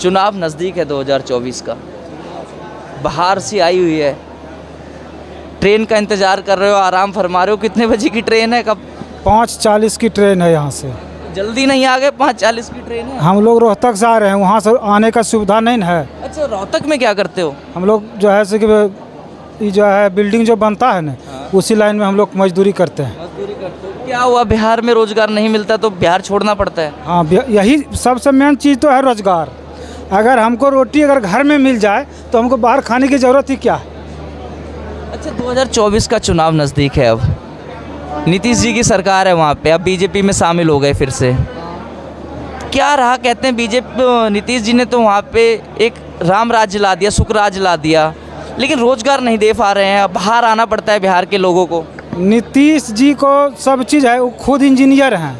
चुनाव नज़दीक है 2024 का, बाहर से आई हुई है, ट्रेन का इंतज़ार कर रहे हो, आराम फरमा रहे हो, कितने बजे की ट्रेन है, कब? 5:40 की ट्रेन है यहाँ से। जल्दी नहीं आ गए? 5:40 की ट्रेन है। हम लोग रोहतक से आ रहे हैं, वहाँ से आने का सुविधा नहीं न है। अच्छा, रोहतक में क्या करते हो? हम लोग जो है से कि ये जो है बिल्डिंग जो बनता है ना, उसी लाइन में हम लोग मजदूरी करते हैं। मजदूरी करते हो? क्या हुआ, बिहार में रोजगार नहीं मिलता तो बिहार छोड़ना पड़ता है? हाँ, यही सबसे मेन चीज़ तो है रोजगार। अगर हमको रोटी अगर घर में मिल जाए तो हमको बाहर खाने की ज़रूरत ही क्या है। अच्छा, 2024 का चुनाव नज़दीक है, अब नीतीश जी की सरकार है वहाँ पे, अब बीजेपी में शामिल हो गए फिर से। क्या रहा, कहते हैं बीजेपी, नीतीश जी ने तो वहाँ पे एक राम राज्य ला दिया, सुख राज्य ला दिया, लेकिन रोजगार नहीं दे पा रहे हैं, बाहर आना पड़ता है बिहार के लोगों को। नीतीश जी को सब चीज़ है, वो खुद इंजीनियर हैं,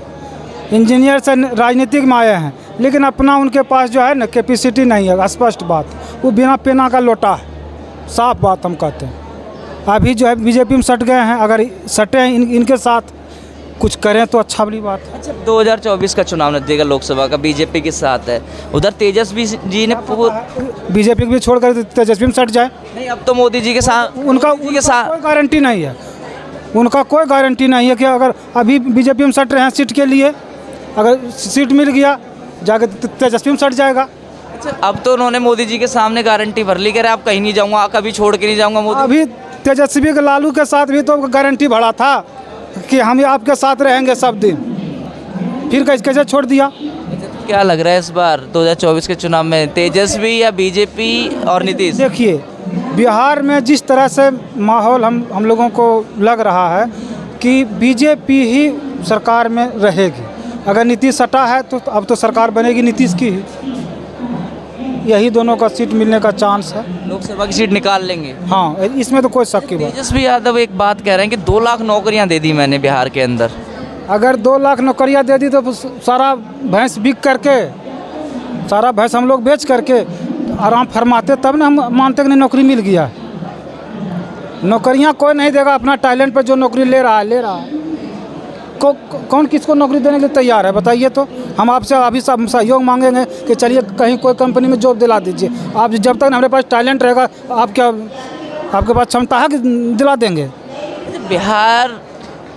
इंजीनियर से राजनीतिक में आए हैं, लेकिन अपना उनके पास जो है ना कैपेसिटी नहीं है। स्पष्ट बात, वो बिना पेना का लोटा है, साफ बात हम कहते हैं। अभी जो है बीजेपी में सट गए हैं, अगर सटे हैं इनके साथ कुछ करें तो अच्छा बड़ी बात है। अच्छा, 2024 का चुनाव नज़दीक है, लोकसभा का, बीजेपी के साथ है, उधर तेजस्वी जी ने बीजेपी भी छोड़कर तेजस्वी में सट जाए। नहीं, अब तो मोदी जी के साथ, उनका कोई गारंटी नहीं है, उनका कोई गारंटी नहीं है कि अगर अभी बीजेपी में सट रहे हैं सीट के लिए, अगर सीट मिल गया जाकर तेजस्वी में सट जाएगा। अच्छा, अब तो उन्होंने मोदी जी के सामने गारंटी भर ली, कह रहे आप कहीं नहीं जाऊँगा, कभी छोड़ के नहीं जाऊँगा मोदी। अभी तेजस्वी के लालू के साथ भी तो गारंटी भरा था कि हम आपके साथ रहेंगे सब दिन, फिर कैसे छोड़ दिया। क्या लग रहा है इस बार 2024 के चुनाव में, तेजस्वी या बीजेपी और नीतीश? देखिए, बिहार में जिस तरह से माहौल हम लोगों को लग रहा है कि बीजेपी ही सरकार में रहेगी। अगर नीतीश सटा है तो अब तो सरकार बनेगी नीतीश की ही, यही दोनों का सीट मिलने का चांस है। लोकसभा की सीट निकाल लेंगे? हाँ, इसमें तो कोई शक की बात। तेजस्वी यादव एक बात कह रहे हैं कि 2 लाख नौकरियां दे दी मैंने बिहार के अंदर। अगर 2 लाख नौकरियां दे दी तो सारा भैंस बिक करके, सारा भैंस हम लोग बेच करके आराम फरमाते, तब ना हम मानते कि नहीं नौकरी मिल गया। नौकरियां कोई नहीं देगा, अपना टैलेंट पर जो नौकरी ले रहा है। कौन किसको नौकरी देने के लिए तैयार है बताइए? तो हम आपसे अभी सब सहयोग मांगेंगे कि चलिए कहीं कोई कंपनी में जॉब दिला दीजिए। आप जब तक हमारे पास टैलेंट रहेगा, आपके पास क्षमता है कि दिला देंगे। बिहार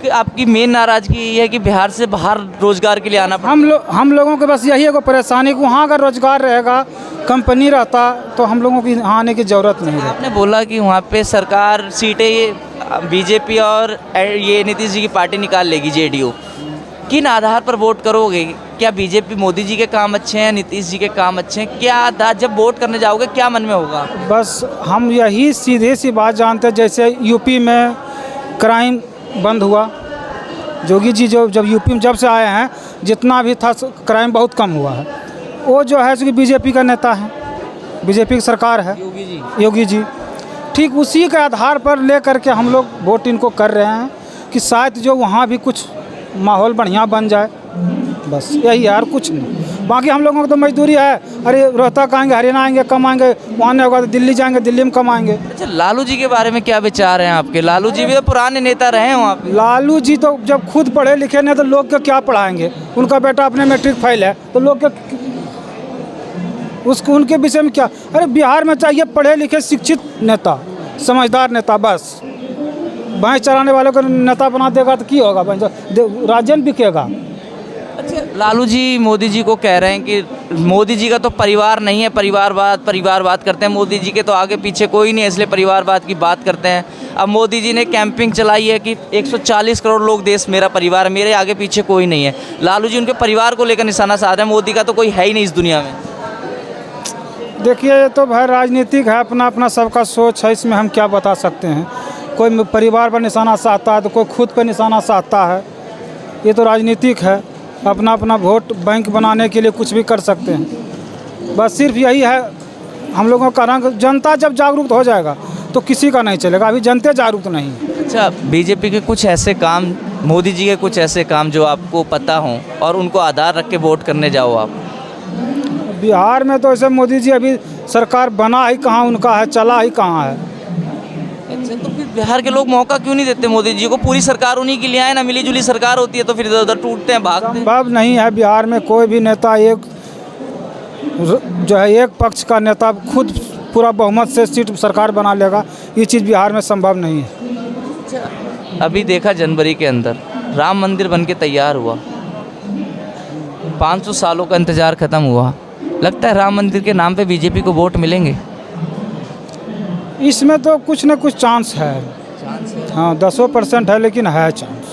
की आपकी मेन नाराजगी ये है कि बिहार से बाहर रोजगार के लिए आना पड़ता। हम लोगों के बस यही है परेशानी कि वहाँ अगर रोजगार रहेगा, कंपनी रहता, तो हम लोगों की यहाँ आने की ज़रूरत नहीं है। आपने बोला कि वहाँ पे सरकार सीटें बीजेपी और ये नीतीश जी की पार्टी निकाल लेगी, जेडीयू। किन आधार पर वोट करोगे? क्या बीजेपी मोदी जी के काम अच्छे हैं, नीतीश जी के काम अच्छे हैं? क्या आधार, जब वोट करने जाओगे क्या मन में होगा? बस हम यही सीधे सी बात जानते हैं, जैसे यूपी में क्राइम बंद हुआ, योगी जी जब यूपी में जब से आए हैं, जितना भी था क्राइम बहुत कम हुआ है। वो जो है कि बीजेपी का नेता है, बीजेपी की सरकार है, योगी जी। ठीक उसी के आधार पर ले करके हम लोग वोट इनको कर रहे हैं कि शायद जो वहाँ भी कुछ माहौल बढ़िया बन जाए, बस यही है, और कुछ नहीं। बाकी हम लोगों को तो मजदूरी है, अरे रोहतक आएंगे, हरियाणा आएंगे, कमाएंगे, वहाँ नहीं होगा तो दिल्ली जाएंगे, दिल्ली में कमाएंगे। अच्छा, लालू जी के बारे में क्या विचार हैं आपके? लालू जी भी तो पुराने नेता रहे हैं वहाँ पे। लालू जी तो जब खुद पढ़े लिखे नहीं तो लोग को क्या पढ़ाएंगे? उनका बेटा अपने मैट्रिक फेल है तो लोग के उनके विषय में क्या? अरे बिहार में चाहिए पढ़े लिखे शिक्षित नेता, समझदार नेता। बस भैंस चराने वालों को नेता बना देगा तो क्या होगा? राज्य बिकेगा। अच्छा, लालू जी मोदी जी को कह रहे हैं कि मोदी जी का तो परिवार नहीं है, परिवारवाद करते हैं। मोदी जी के तो आगे पीछे कोई नहीं है, इसलिए परिवारवाद की बात करते हैं। अब मोदी जी ने कैंपिंग चलाई है कि 140 करोड़ लोग देश मेरा परिवार, मेरे आगे पीछे कोई नहीं है। लालू जी उनके परिवार को लेकर निशाना साध रहे हैं, मोदी का तो कोई है ही नहीं इस दुनिया में। देखिए, ये तो भाई राजनीतिक है, अपना अपना सबका सोच है, इसमें हम क्या बता सकते हैं। कोई परिवार पर निशाना साधता है तो कोई खुद पर निशाना साधता है, ये तो राजनीतिक है। अपना अपना वोट बैंक बनाने के लिए कुछ भी कर सकते हैं। बस सिर्फ यही है हम लोगों का रंग। जनता जब जागरूक हो जाएगा तो किसी का नहीं चलेगा, अभी जनता जागरूक नहीं। अच्छा, बीजेपी के कुछ ऐसे काम, मोदी जी के कुछ ऐसे काम जो आपको पता हों और उनको आधार रख के वोट करने जाओ आप? बिहार में तो ऐसे मोदी जी अभी सरकार बना ही कहाँ उनका है, चला ही कहाँ है। अच्छा, तो फिर बिहार के लोग मौका क्यों नहीं देते मोदी जी को? पूरी सरकार उन्हीं के लिए आए ना, मिली जुली सरकार होती है तो फिर इधर उधर टूटते हैं, भागते हैं। संभव नहीं है बिहार में कोई भी नेता एक जो है एक पक्ष का नेता खुद पूरा बहुमत से सीट सरकार बना लेगा, ये चीज़ बिहार में संभव नहीं है। अभी देखा जनवरी के अंदर राम मंदिर बन के तैयार हुआ, 500 सालों का इंतज़ार ख़त्म हुआ। लगता है राम मंदिर के नाम पे बीजेपी को वोट मिलेंगे? इसमें तो कुछ न कुछ चांस है। हाँ 10% है, लेकिन है चांस।